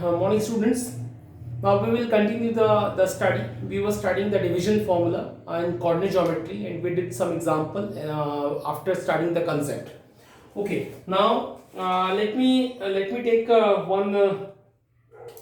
Morning students. Now we will continue the study. We were studying the division formula and coordinate geometry, and we did some example after studying the concept. Okay, now let me take one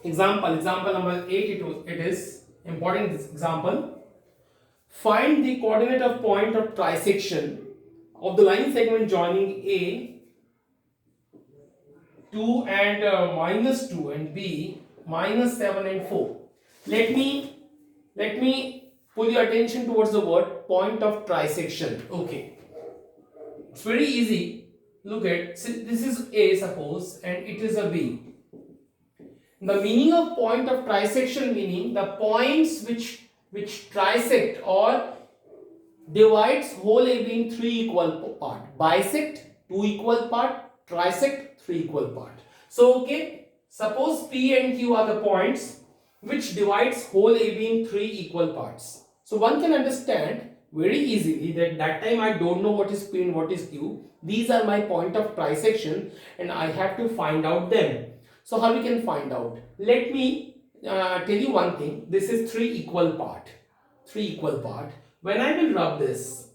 example. Example number 8. It is important this example. Find the coordinate of point of trisection of the line segment joining A 2 and minus 2 and B minus 7 and 4. Let me pull your attention towards the word point of trisection. Okay, it's very easy. Look at, this is A suppose and it is a B. The meaning of point of trisection, meaning the points which trisect or divides whole AB in three equal part. Bisect two equal part, trisect three equal part. So okay, suppose P and Q are the points which divides whole AB in three equal parts. So one can understand very easily that time I don't know what is P and what is Q. These are my point of trisection and I have to find out them. So how we can find out? Let me tell you one thing. This is three equal part. When I will rub this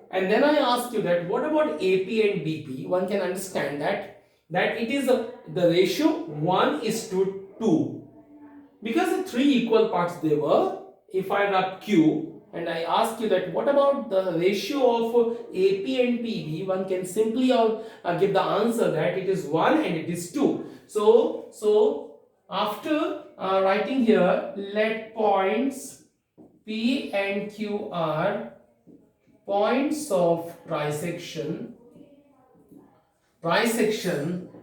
and then I ask you that what about AP and BP, one can understand that it is the ratio 1:2, because the three equal parts they were. If I rub Q and I ask you that what about the ratio of AP and PB, one can simply give the answer that it is 1 and it is 2. So after writing here, let points P and Q are points of trisection.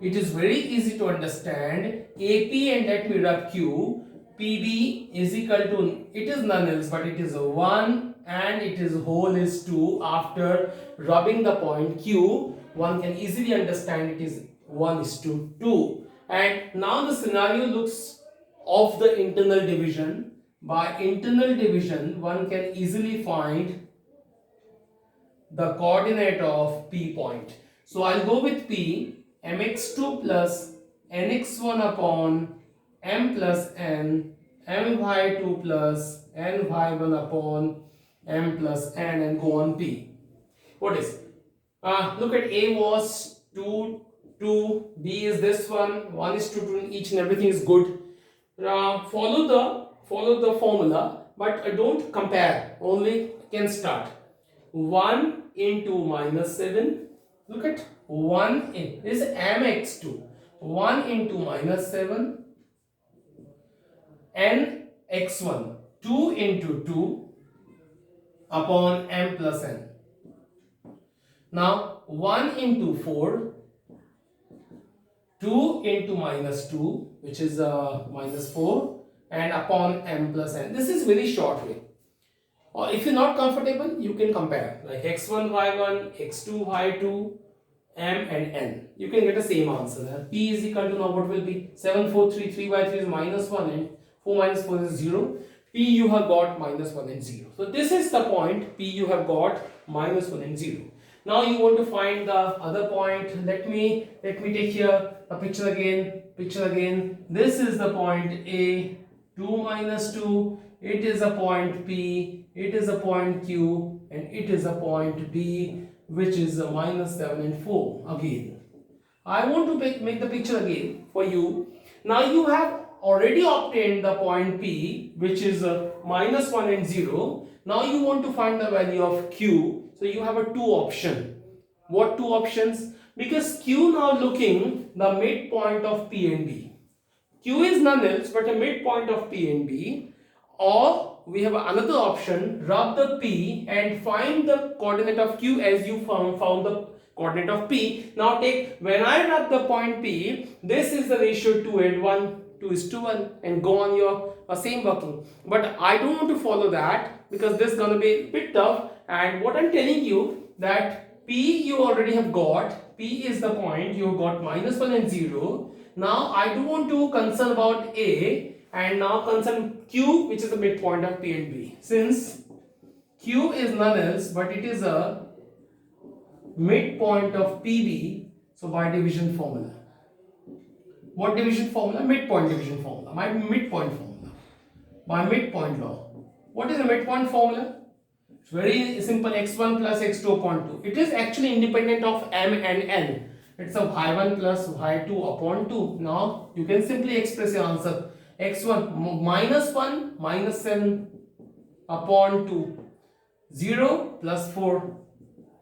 It is very easy to understand. AP and let me rub Q. PB is equal to, it is none else but it is a 1 and it is whole is 2. After rubbing the point Q, one can easily understand it is 1:2. And now the scenario looks of the internal division. By internal division, one can easily find the coordinate of P point. So I'll go with P, mx2 plus nx1 upon m plus n, my2 plus ny1 upon m plus n, and go on P. What is? Look at A was 2, 2, B is this one, 1:2, each and everything is good. Follow the formula, but don't compare, only can start. 1 into minus 7, look at 1 in this is mx2, 1 into minus 7 n x1, 2 into 2 upon m plus n. Now 1 into 4, 2 into minus 2, which is minus 4, and upon m plus n. This is very short way. Or if you're not comfortable, you can compare like x1 y1, x2 y2, m and n. You can get the same answer. P is equal to, now what will be? 7, 4, 3, 3 by 3 is minus 1 and 4 minus 4 is 0. P you have got minus 1 and 0. So this is the point P you have got minus 1 and 0. Now you want to find the other point. Let me take here a picture again. This is the point A, 2 minus 2. It is a point P, it is a point Q, and it is a point B, which is a minus 7 and 4 again. I want to make the picture again for you. Now you have already obtained the point P, which is minus 1 and 0. Now you want to find the value of Q. So you have a two option. What two options? Because Q now looking the midpoint of P and B. Q is none else but a midpoint of P and B. Or we have another option, rub the P and find the coordinate of Q as you found the coordinate of P. Now take, when I rub the point P, this is the ratio 2 and 1, 2:1, and go on your same working. But I don't want to follow that because this is going to be a bit tough. And what I'm telling you that P you already have got, P is the point, you got minus 1 and 0. Now I don't want to concern about A. And now concern Q, which is the midpoint of P and B. Since Q is none else but it is a midpoint of PB, so by division formula, What division formula? Midpoint division formula. My midpoint formula. My midpoint law. What is the midpoint formula? It's very simple. x1 plus x2 upon 2. It is actually independent of m and n. It's a y1 plus y2 upon 2. Now you can simply express your answer. x1 minus 1 minus 7 upon 2. 0 plus 4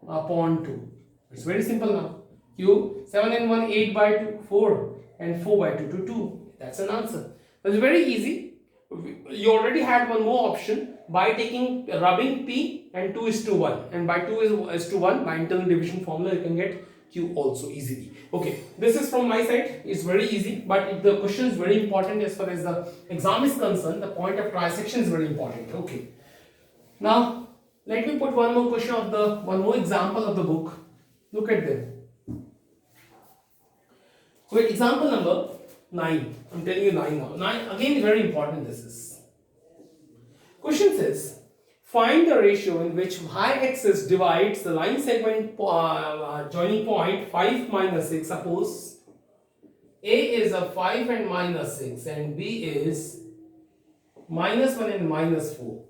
upon 2. It's very simple now. Q 7 and 1 8 by 2 4 and 4 by 2 to 2. That's an answer. That's very easy. You already had one more option by taking rubbing P and 2 is to 1, and by 2 is to 1 by internal division formula you can get Q also easily. Okay, this is from my side. It's very easy, but if the question is very important as far as the exam is concerned, the point of trisection is very important. Okay, now let me put one more question of the one more example of the book. Look at them. Wait, example number 9. I'm telling you 9 now. 9 again, very important this is. Question says, find the ratio in which y-axis divides the line segment joining point 5 minus 6. Suppose A is a 5 and minus 6 and B is minus 1 and minus 4.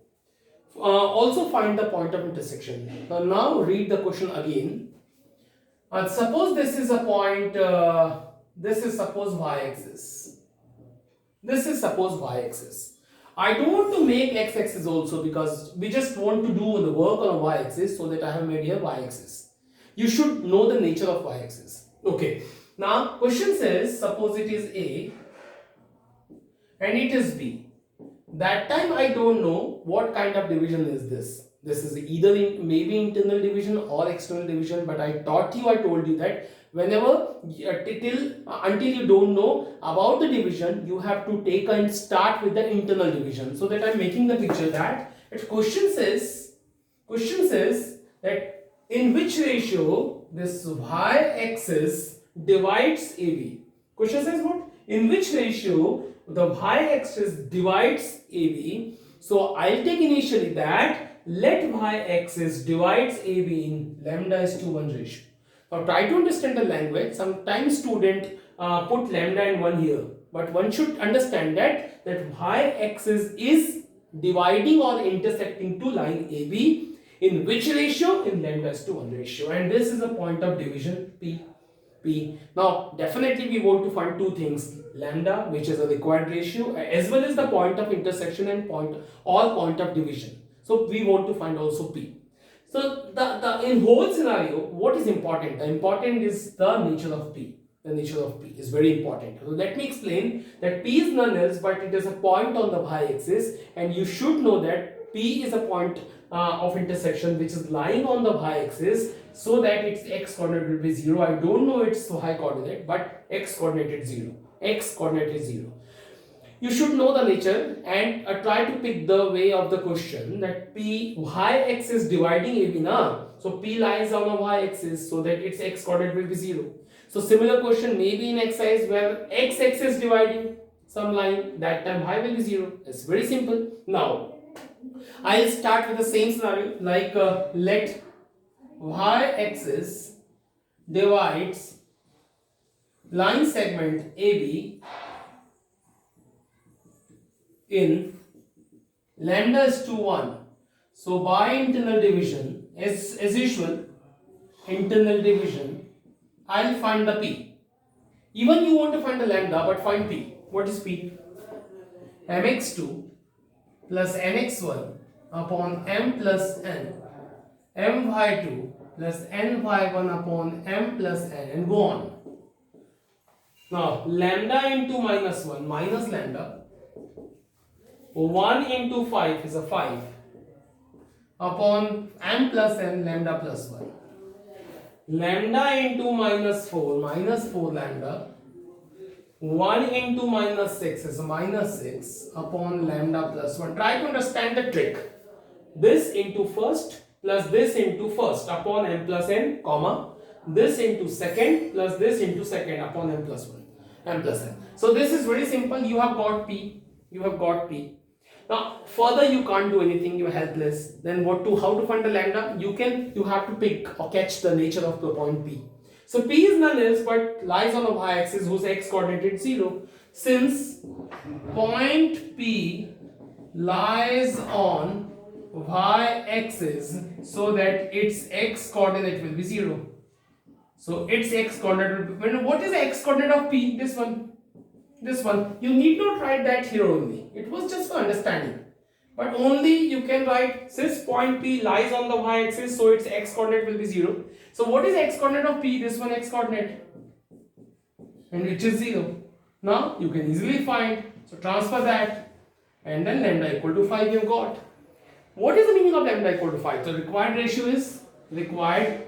Also find the point of intersection. Now read the question again. Suppose this is a point, this is suppose y-axis. This is suppose y-axis. I don't want to make x-axis also because we just want to do the work on a y-axis, so that I have made here y-axis. You should know the nature of y-axis. Okay. Now question says, suppose it is A and it is B. That time I don't know what kind of division is this. This is either maybe internal division or external division, but I told you that whenever until you don't know about the division, you have to take and start with the internal division. So that I'm making the picture that question says that in which ratio this y-axis divides AB. Question says what? In which ratio the y-axis divides AB. So I'll take initially that let y-axis divides AB in lambda is to 1 ratio. Now try to understand the language. Sometimes student put lambda and 1 here, but one should understand that y-axis is dividing or intersecting to line AB in which ratio? In lambda is to 1 ratio, and this is a point of division P. Now definitely we want to find two things: lambda, which is a required ratio, as well as the point of intersection and point of division. So we want to find also P. So the in whole scenario, what is important? The important is the nature of P. The nature of P is very important. So let me explain that P is none else but it is a point on the y-axis, and you should know that P is a point of intersection which is lying on the y-axis, so that its x coordinate will be 0. I don't know its y coordinate, but x coordinate is 0. X coordinate is 0. You should know the nature and try to pick the way of the question that P y-axis dividing AB na. So P lies on a y-axis, so that its x coordinate will be 0. So similar question maybe in exercise where x-axis dividing some line, that time y will be 0. It's very simple. Now I'll start with the same scenario, like let y-axis divides line segment AB in lambda is to 1. So by internal division, as usual, internal division, I'll find the P. Even you want to find the lambda, but find P. What is P? mx2 plus mx1 upon m plus n, my2 plus ny1 upon m plus n, and go on. Now lambda into minus 1 minus lambda, 1 into 5 is a 5 upon m plus n, lambda plus 1. Lambda into minus 4 lambda, 1 into minus 6 is a minus 6 upon lambda plus 1. Try to understand the trick. This into first plus this into first upon m plus n, comma, this into second plus this into second upon m plus 1, m plus n. So this is very simple. You have got P. Now further you can't do anything, you are helpless. Then how to find the lambda? You have to pick or catch the nature of the point P. So P is none else but lies on a y-axis whose x coordinate is 0. Since point P lies on y-axis, so that its x coordinate will be 0. So its x coordinate will be, what is the x coordinate of P? This one. This one. You need not write that here only. It was just for understanding. But only you can write, since point P lies on the y-axis, so its x coordinate will be 0. So what is x coordinate of P? This one x coordinate. And it is 0. Now you can easily find. So transfer that. And then lambda equal to 5 you have got. What is the meaning of lambda equal to 5? So required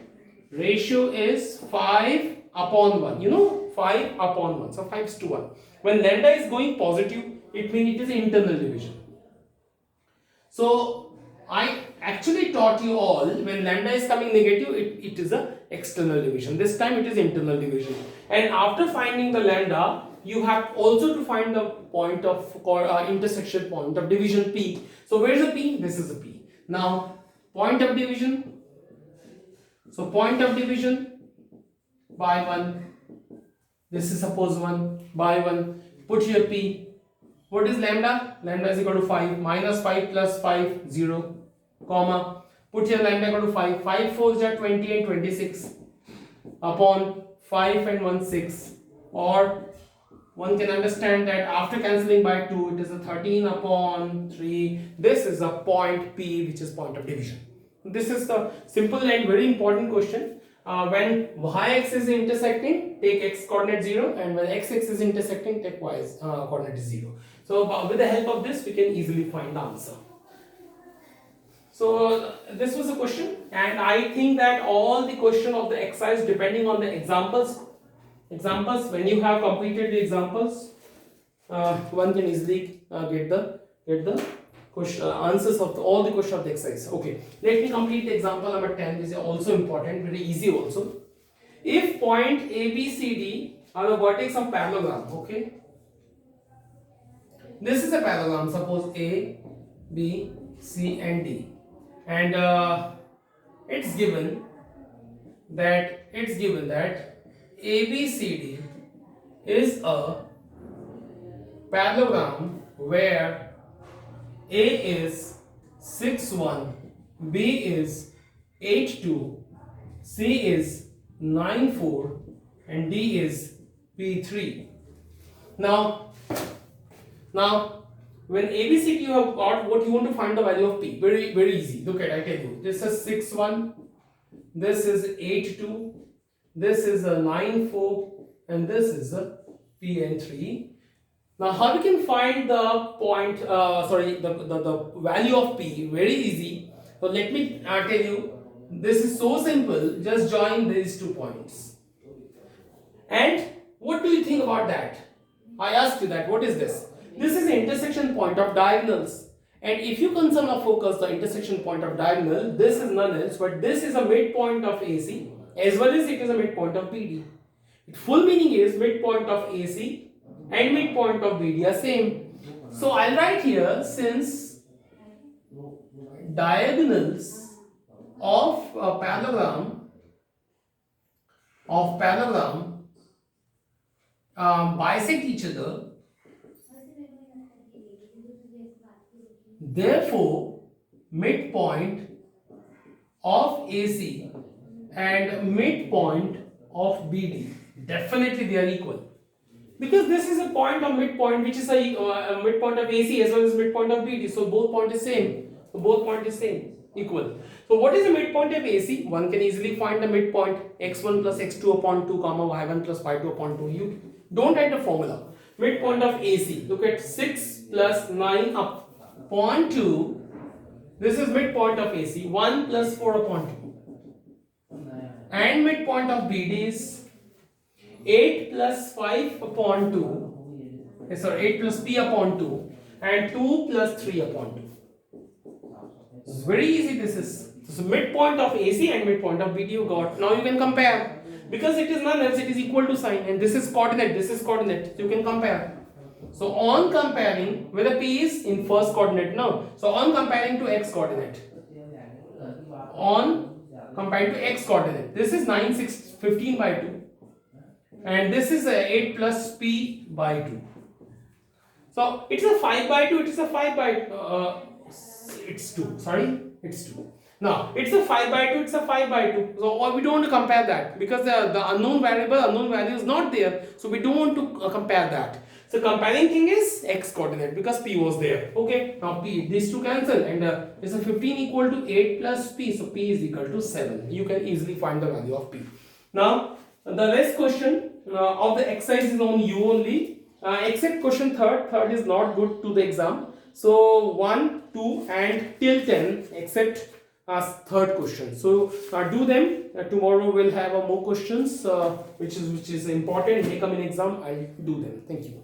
ratio is 5 upon 1. You know, 5 upon 1. So 5 is to 1. When lambda is going positive, it means it is internal division. So I actually taught you all, when lambda is coming negative, it is a external division. This time it is internal division. And after finding the lambda, you have also to find the point of intersection point of division P. So where is the P? This is the P. Now point of division. So point of division by 1. This is suppose 1 by 1. Put here P. What is lambda? Lambda is equal to 5. Minus 5 plus 5, 0. Comma. Put here lambda equal to 5. 5 4s are 20 and 26. Upon 5 and 1, 6. Or one can understand that after cancelling by 2, it is a 13 upon 3. This is a point P, which is point of division. This is the simple and very important question. When y-axis is intersecting, take x coordinate 0, and when x-axis is intersecting, take y coordinate 0. So with the help of this, we can easily find the answer. So this was a question, and I think that all the question of the exercise, depending on the examples, when you have completed the examples, one can easily get the question, answers of all the questions of the exercise. Okay, let me complete the example number 10. This is also important, very easy also. If point A, B, C, D are the vertex of parallelogram, okay, this is a parallelogram, suppose A, B, C and D, and it's given that ABCD is a parallelogram where A is 6, 1, B is 8, 2, C is 9, 4 and D is P3. Now when ABCD you have got, what you want to find the value of P? Very easy. Look at, I tell you, this is 6, 1, this is 8, 2, this is a 9, 4 and this is a P and 3. Now how we can find the point, the value of P? Very easy. So let me tell you, this is so simple. Just join these 2 points. And what do you think about that? I asked you that. What is this? This is the intersection point of diagonals. And if you concern or focus the intersection point of diagonal, this is none else but this is a midpoint of AC as well as it is a midpoint of BD. Its full meaning is midpoint of AC and midpoint of BD are same. So I'll write here, since diagonals of a parallelogram bisect each other, therefore midpoint of AC and midpoint of BD, definitely they are equal, because this is a point of midpoint which is a midpoint of AC as well as midpoint of BD, so both point is same. Equal. So what is the midpoint of AC? One can easily find the midpoint, x1 plus x2 upon 2 comma y1 plus y2 upon 2. You don't write the formula. Midpoint of AC, look at 6 plus 9 upon 2. This is midpoint of AC, 1 plus 4 upon 2. And midpoint of BD is 8 plus 5 upon 2. 8 plus P upon 2 and 2 plus 3 upon 2. This is very easy. This is midpoint of AC and midpoint of BD you got. Now you can compare, because it is none else, it is equal to sign, and this is coordinate, so you can compare. So on comparing, whether P is in first coordinate, no. So on comparing to x coordinate, this is 9, 6, 15 by 2, and this is a 8 plus p by 2. So it's a 5 by 2, it is a 5 by it's 2, sorry, it's 2. Now it's a 5 by 2, it's a 5 by 2. So we don't want to compare that because the unknown value is not there, so we don't want to compare that. So comparing thing is x coordinate because p was there. Okay, now p, these two cancel, and it's a 15 equal to 8 plus p, so p is equal to 7. You can easily find the value of p. Now the next question of the exercise is on u only, except question third is not good to the exam. So 1, 2 and till 10 except third question. So do them. Tomorrow we'll have more questions which is important, may come in exam. I'll do them. Thank you.